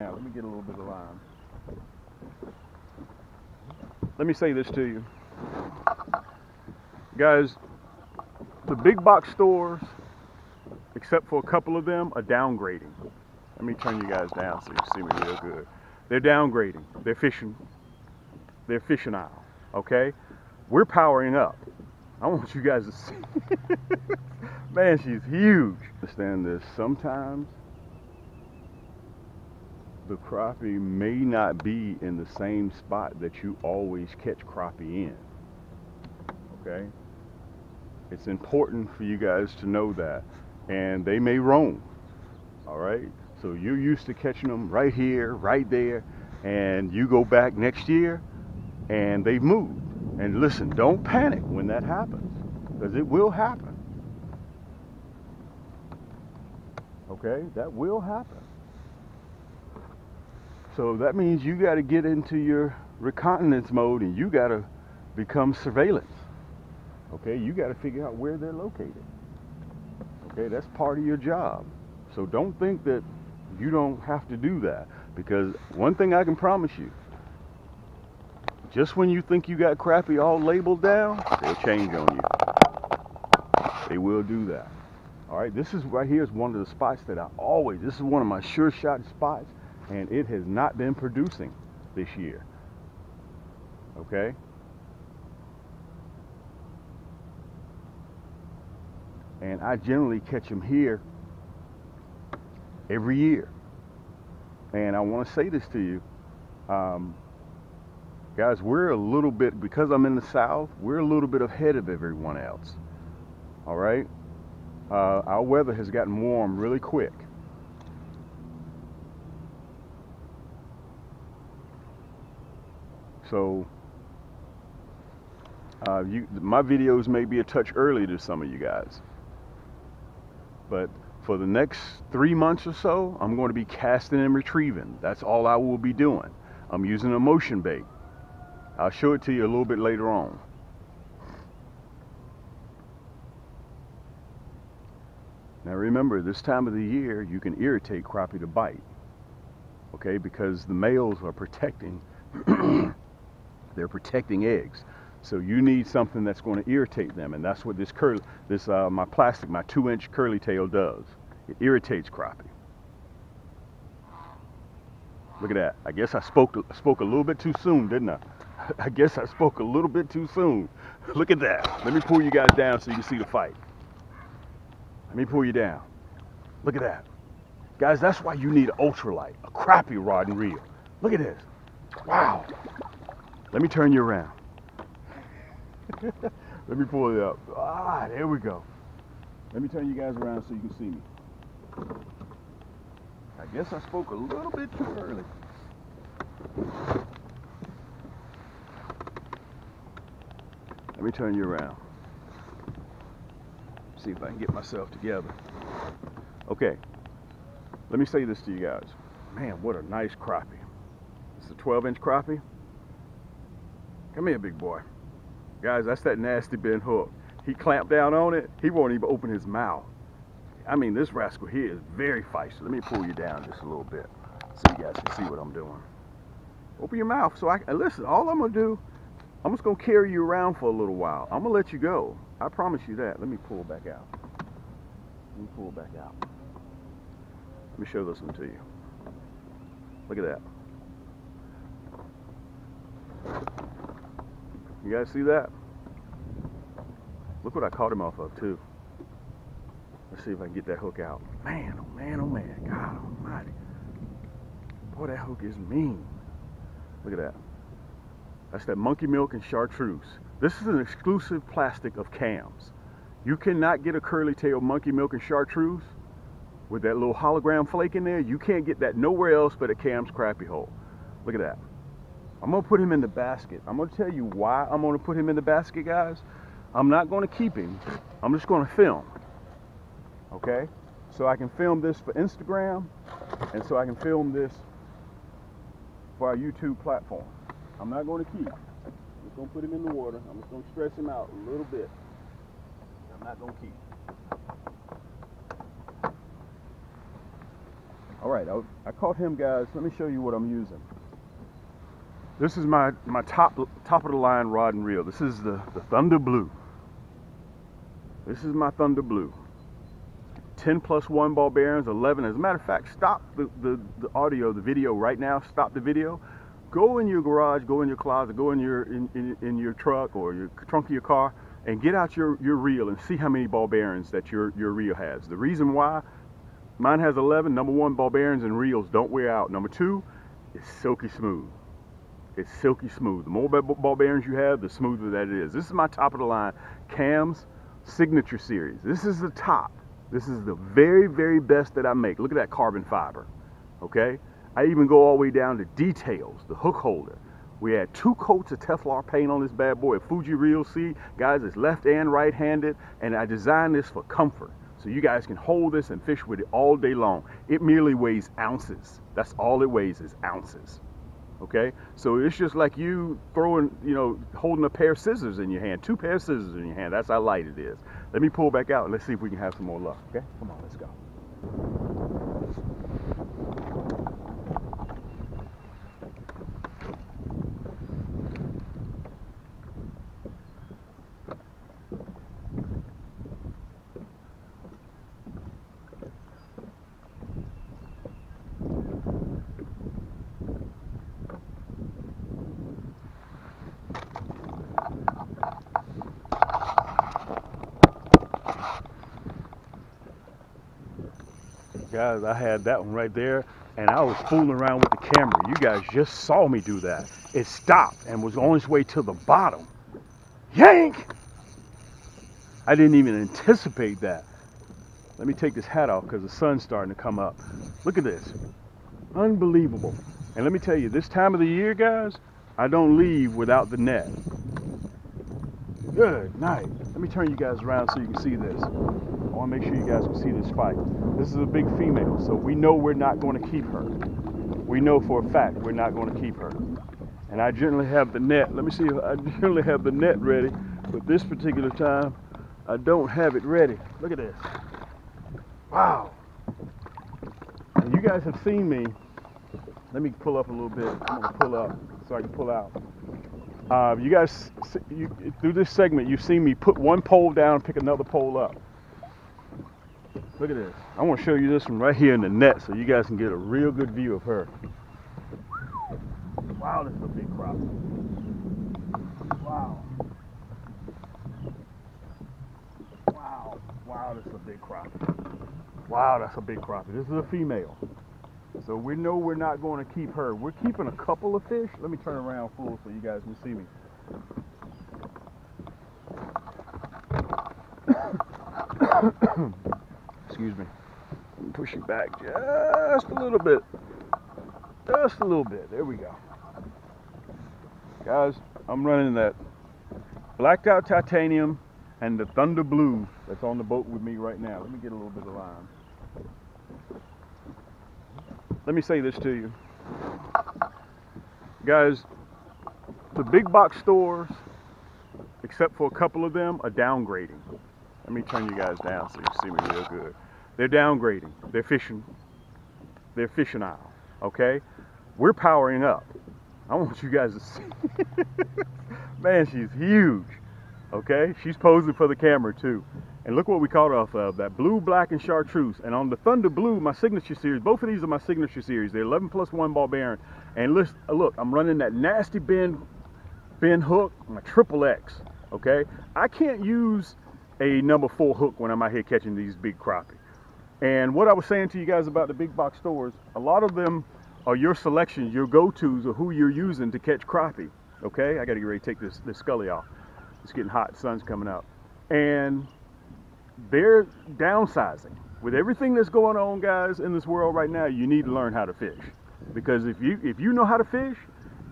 Now, let me get a little bit of lime. Let me say this to you. Guys, the big box stores, except for a couple of them, are downgrading. Let me turn you guys down so you see me real good. They're downgrading. They're fishing aisle, okay? We're powering up. I want you guys to see. Man, she's huge. Understand this. Sometimes the crappie may not be in the same spot that you always catch crappie in. Okay? It's important for you guys to know that. And they may roam. All right? So you're used to catching them right here, right there, and you go back next year and they've moved. And listen, don't panic when that happens, because it will happen. Okay? That will happen. So that means you got to get into your reconnaissance mode and you got to become surveillance. Okay? You got to figure out where they're located. Okay? That's part of your job. So don't think that you don't have to do that, because one thing I can promise you, just when you think you got crappie all labeled down, they'll change on you. They will do that. All right? This is right here is one of the spots that this is one of my sure shot spots. And it has not been producing this year. Okay? And I generally catch them here every year. And I want to say this to you. Guys, we're a little bit, because I'm in the South, we're a little bit ahead of everyone else. All right? Our weather has gotten warm really quick. So my videos may be a touch early to some of you guys, but for the next 3 months or so, I'm going to be casting and retrieving. That's all I will be doing. I'm using a motion bait. I'll show it to you a little bit later on. Now remember, this time of the year, you can irritate crappie to bite, okay, because the males are protecting they're protecting eggs. So you need something that's going to irritate them, and that's what this my plastic, my 2-inch curly tail does. It irritates crappie. Look at that. I guess I spoke a little bit too soon, didn't I? I guess I spoke a little bit too soon. Look at that. Let me pull you guys down so you can see the fight. Let me pull you down. Look at that. Guys, that's why you need an ultralight, a crappie rod and reel. Look at this. Wow. Let me turn you around. Let me pull it up. Ah, there we go. Let me turn you guys around so you can see me. I guess I spoke a little bit too early. Let me turn you around. See if I can get myself together. Okay. Let me say this to you guys. Man, what a nice crappie. It's a 12-inch crappie. Come here, big boy. Guys, that's that nasty bent hook. He clamped down on it. He won't even open his mouth. I mean, this rascal here is very feisty. Let me pull you down just a little bit so you guys can see what I'm doing. Open your mouth so I can, listen, all I'm going to do, I'm just going to carry you around for a little while. I'm going to let you go. I promise you that. Let me pull back out. Let me pull back out. Let me show this one to you. Look at that. You guys see that? Look what I caught him off of too. Let's see if I can get that hook out. Man, oh man, oh man. God almighty. Boy, that hook is mean. Look at that. That's that monkey milk and chartreuse. This is an exclusive plastic of cams. You cannot get a curly tail monkey milk and chartreuse with that little hologram flake in there. You can't get that nowhere else but at Cam's Crappie Hole. Look at that. I'm going to put him in the basket. I'm going to tell you why I'm going to put him in the basket, guys. I'm not going to keep him. I'm just going to film. Okay? So I can film this for Instagram, and so I can film this for our YouTube platform. I'm not going to keep. I'm just going to put him in the water. I'm just going to stretch him out a little bit. I'm not going to keep. All right, I caught him, guys. Let me show you what I'm using. This is my top of the line rod and reel. This is the Thunder Blue. This is my Thunder Blue. 10+1 ball bearings, 11. As a matter of fact, stop the audio, the video right now. Stop the video. Go in your garage, go in your closet, go in your truck or your trunk of your car, and get out your reel and see how many ball bearings that your reel has. The reason why mine has 11. Number one, ball bearings and reels don't wear out. Number two, it's silky smooth. It's silky smooth. The more ball bearings you have, the smoother that it is. This is my top of the line Cam's Signature Series. This is the top. This is the very, very best that I make. Look at that carbon fiber, okay? I even go all the way down to details, the hook holder. We had 2 coats of Teflon paint on this bad boy. Fuji Reel C, guys, it's left and right-handed, and I designed this for comfort. So you guys can hold this and fish with it all day long. It merely weighs ounces. That's all it weighs is ounces. Okay, so it's just like you throwing, holding a pair of scissors in your hand, 2 pair of scissors in your hand. That's how light it is. Let me pull back out and let's see if we can have some more luck. Okay, come on, let's go. Guys, I had that one right there, and I was fooling around with the camera. You guys just saw me do that. It stopped and was on its way to the bottom. Yank! I didn't even anticipate that. Let me take this hat off because the sun's starting to come up. Look at this. Unbelievable. And let me tell you, this time of the year, guys, I don't leave without the net. Good night. Let me turn you guys around so you can see this. I want to make sure you guys can see this fight. This is a big female, so we know we're not going to keep her. We know for a fact we're not going to keep her. And I generally have the net. Let me see if I generally have the net ready, but this particular time, I don't have it ready. Look at this. Wow. And you guys have seen me. Let me pull up a little bit. I'm going to pull up so I can pull out. You guys, through this segment, you've seen me put one pole down and pick another pole up. Look at this. I want to show you this one right here in the net so you guys can get a real good view of her. Wow, this is a big crappie. Wow. Wow. Wow, this is a big crappie. Wow, that's a big crappie. This is a female. So we know we're not going to keep her. We're keeping a couple of fish. Let me turn around full so you guys can see me. Excuse me. Let me push you back just a little bit. Just a little bit. There we go. Guys, I'm running that blacked out titanium and the Thunder Blue that's on the boat with me right now. Let me get a little bit of line. Let me say this to you. Guys, the big box stores, except for a couple of them, are downgrading. Let me turn you guys down so you can see me real good. They're downgrading. They're fishing aisle, okay? We're powering up. I want you guys to see. Man, she's huge, okay? She's posing for the camera too. And look what we caught off of, that blue, black, and chartreuse. And on the Thunder Blue, my signature series, both of these are my signature series. They're 11+1 ball bearing. And look, I'm running that nasty bend hook, my XXX, okay? I can't use a number 4 hook when I'm out here catching these big crappie. And what I was saying to you guys about the big box stores, a lot of them are your selections, your go-tos, or who you're using to catch crappie, okay? I gotta get ready to take this scully off. It's getting hot, the sun's coming out. And they're downsizing. With everything that's going on, guys, in this world right now, you need to learn how to fish. Because if you know how to fish,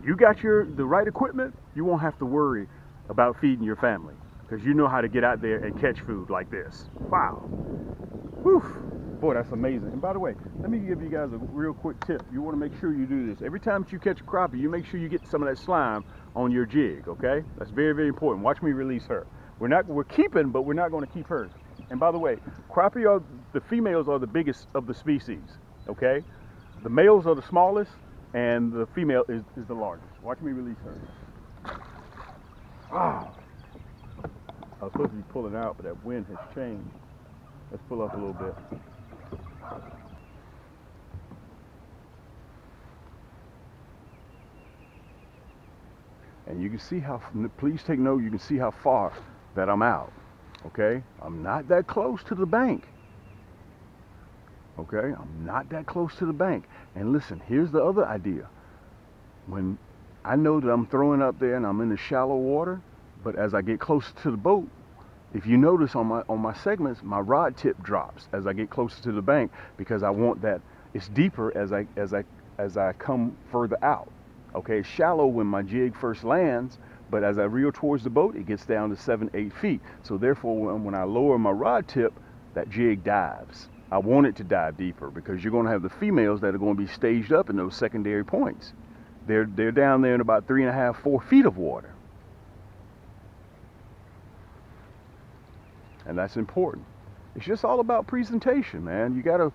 you got the right equipment, you won't have to worry about feeding your family. Because you know how to get out there and catch food like this. Wow. Whew. Boy, that's amazing. And by the way, let me give you guys a real quick tip. You want to make sure you do this. Every time that you catch a crappie, you make sure you get some of that slime on your jig, okay? That's very, very important. Watch me release her. We're keeping, but we're not going to keep hers. And by the way, crappie the females are the biggest of the species, okay? The males are the smallest, and the female is the largest. Watch me release her. Wow. I was supposed to be pulling out, but that wind has changed. Let's pull up a little bit. And you can see how, please take note, you can see how far that I'm out, okay? I'm not that close to the bank, okay? I'm not that close to the bank. And listen, here's the other idea. When I know that I'm throwing up there and I'm in the shallow water, but as I get closer to the boat, if you notice on my segments, my rod tip drops as I get closer to the bank, because I want that it's deeper as I come further out. Okay, it's shallow when my jig first lands, but as I reel towards the boat, it gets down to 7-8 feet. So therefore, when I lower my rod tip, that jig dives. I want it to dive deeper, because you're going to have the females that are going to be staged up in those secondary points. They're down there in about 3.5, 4 feet of water. And that's important. It's just all about presentation, man. You gotta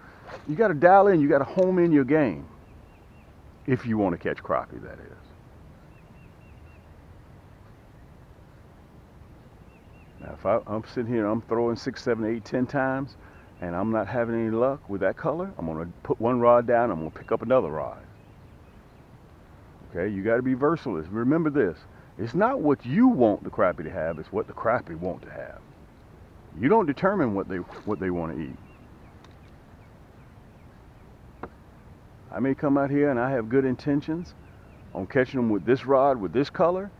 dial in, you gotta home in your game. If you want to catch crappie, that is. Now, if I'm sitting here, I'm throwing 6, 7, 8, 10 times, and I'm not having any luck with that color, I'm going to put one rod down, I'm going to pick up another rod. Okay, you got to be versatile. Remember this, it's not what you want the crappie to have, it's what the crappie want to have. You don't determine what they want to eat. I may come out here and I have good intentions on catching them with this rod, with this color,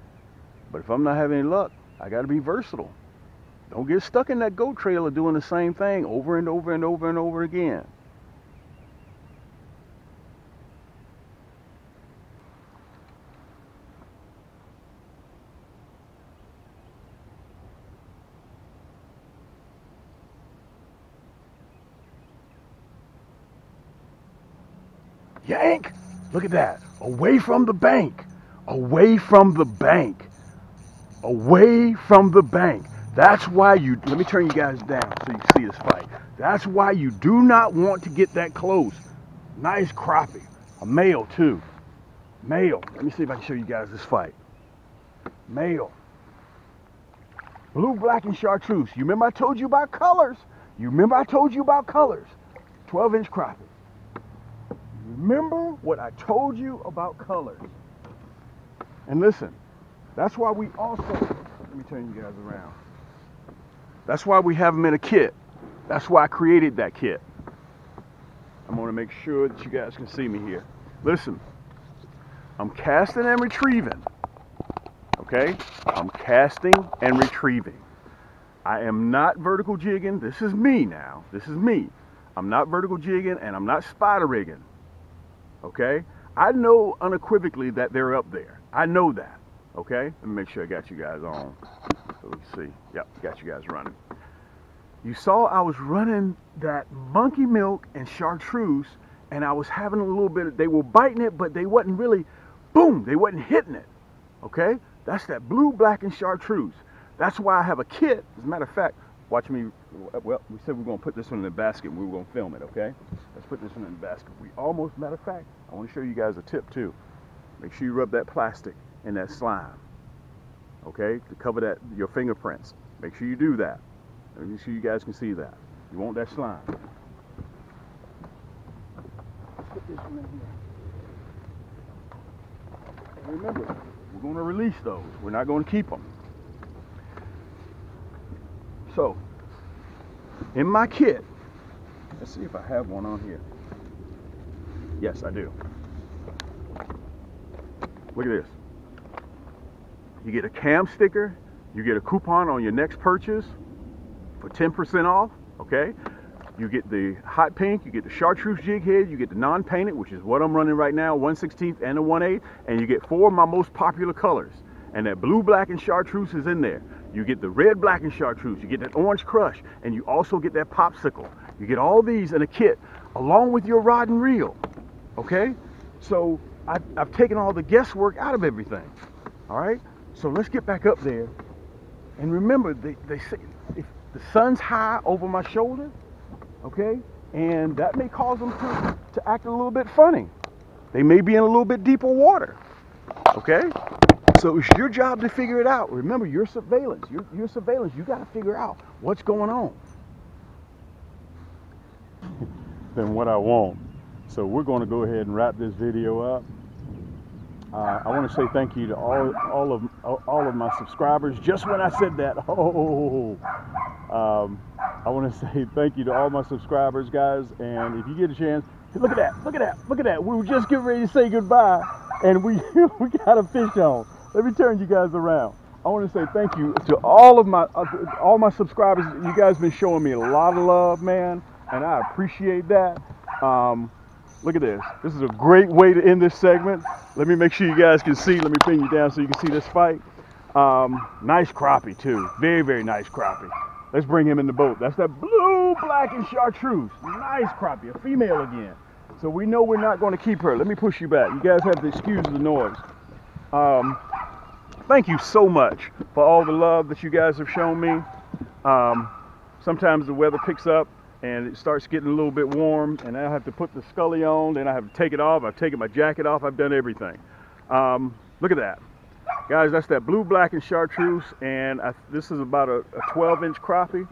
but if I'm not having any luck, I got to be versatile. Don't get stuck in that goat trailer doing the same thing over and over and over and over again. Yank! Look at that. Away from the bank. Away from the bank. Away from the bank. That's why you, let me turn you guys down so you can see this fight. That's why you do not want to get that close. Nice crappie. A male too. Male. Let me see if I can show you guys this fight. Male. Blue, black, and chartreuse. You remember I told you about colors? 12-inch crappie. Remember what I told you about colors. And listen, that's why we also, let me turn you guys around. That's why we have them in a kit. That's why I created that kit. I'm going to make sure that you guys can see me here. Listen, I'm casting and retrieving. Okay? I'm casting and retrieving. I am not vertical jigging. This is me now. This is me. I'm not vertical jigging and I'm not spider rigging. Okay? I know unequivocally that they're up there. I know that. Okay? Let me make sure I got you guys on. So let's see. Yep, got you guys running. You saw I was running that monkey milk and chartreuse, and I was having a little bit of, they were biting it, but they wasn't really, boom, they wasn't hitting it. Okay? That's that blue, black, and chartreuse. That's why I have a kit. As a matter of fact, watch me. Well, we said we we're going to put this one in the basket and we were going to film it, okay? Let's put this one in the basket. We almost, matter of fact, I want to show you guys a tip too. Make sure you rub that plastic in that slime, okay? To cover that, your fingerprints. Make sure you do that. Let me see you guys can see that. You want that slime. Put this one in here. And remember, we're going to release those. We're not going to keep them. So, in my kit, let's see if I have one on here. Yes, I do. Look at this. You get a cam sticker, you get a coupon on your next purchase for 10% off, okay? You get the hot pink, you get the chartreuse jig head, you get the non-painted, which is what I'm running right now, 1/16 and a 1/8, and you get 4 of my most popular colors. And that blue, black, and chartreuse is in there. You get the red, black, and chartreuse, you get that orange crush, and you also get that popsicle. You get all these in a kit, along with your rod and reel, okay? So I've taken all the guesswork out of everything, all right? So let's get back up there. And remember, they say, if the sun's high over my shoulder, okay, and that may cause them to act a little bit funny. They may be in a little bit deeper water. Okay? So it's your job to figure it out. Remember, you're surveillance. You're surveillance. You got to figure out what's going on. Than what I want. So we're going to go ahead and wrap this video up. I want to say thank you to all of my subscribers. Just when I said that, I want to say thank you to all my subscribers, guys. And if you get a chance, look at that, look at that, look at that. We were just getting ready to say goodbye, and we got a fish on. Let me turn you guys around. I want to say thank you to all my subscribers. You guys have been showing me a lot of love, man, and I appreciate that. Look at this. This is a great way to end this segment. Let me make sure you guys can see. Let me pin you down so you can see this fight. Nice crappie too. Very, very nice crappie. Let's bring him in the boat. That's that blue, black, and chartreuse. Nice crappie, a female again. So we know we're not going to keep her. Let me push you back. You guys have to excuse the noise. Thank you so much for all the love that you guys have shown me. Sometimes the weather picks up and it starts getting a little bit warm, and I have to put the scully on, then I have to take it off. I've taken my jacket off. I've done everything. Look at that. Guys, that's that blue, black, and chartreuse, and this is about a 12-inch crappie.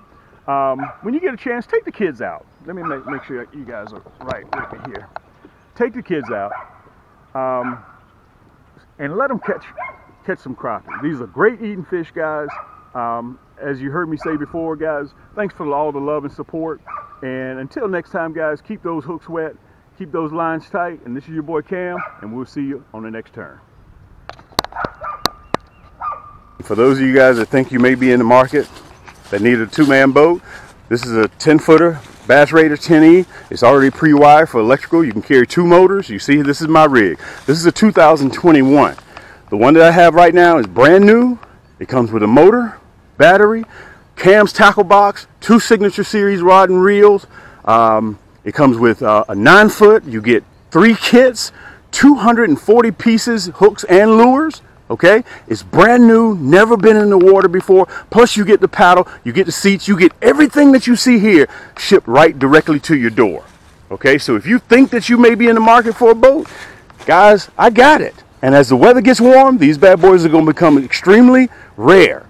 When you get a chance, take the kids out. Let me make sure you guys are right with me here. Take the kids out and let them catch some crappie. These are great eating fish, guys. As you heard me say before, guys, thanks for all the love and support. And until next time, guys, keep those hooks wet, keep those lines tight. And this is your boy Cam, and we'll see you on the next turn. For those of you guys that think you may be in the market that need a two-man boat, this is a 10-footer Bass Raider 10E. It's already pre-wired for electrical. You can carry 2 motors. You see, this is my rig. This is a 2021. The one that I have right now is brand new. It comes with a motor, battery, Cam's tackle box, 2 Signature Series rod and reels. It comes with a 9-foot. You get 3 kits, 240 pieces, hooks and lures. Okay, it's brand new, never been in the water before. Plus you get the paddle, you get the seats, you get everything that you see here shipped right directly to your door. Okay, so if you think that you may be in the market for a boat, guys, I got it. And as the weather gets warm, these bad boys are going to become extremely rare.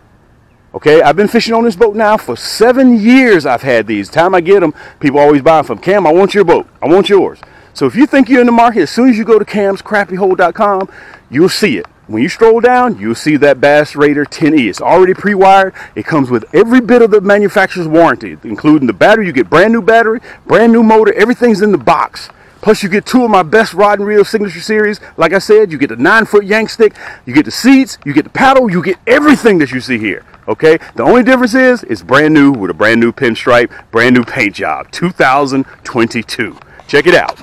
Okay, I've been fishing on this boat now for 7 years. I've had these. Time I get them, people always buy them from Cam. I want your boat. I want yours. So if you think you're in the market, as soon as you go to camscrappyhole.com, you'll see it. When you stroll down, you'll see that Bass Raider 10E. It's already pre-wired. It comes with every bit of the manufacturer's warranty, including the battery. You get brand new battery, brand new motor. Everything's in the box. Plus, you get 2 of my best rod and reel Signature Series. Like I said, you get the 9-foot yank stick. You get the seats. You get the paddle. You get everything that you see here. Okay? The only difference is it's brand new with a brand new pinstripe, brand new paint job. 2022. Check it out.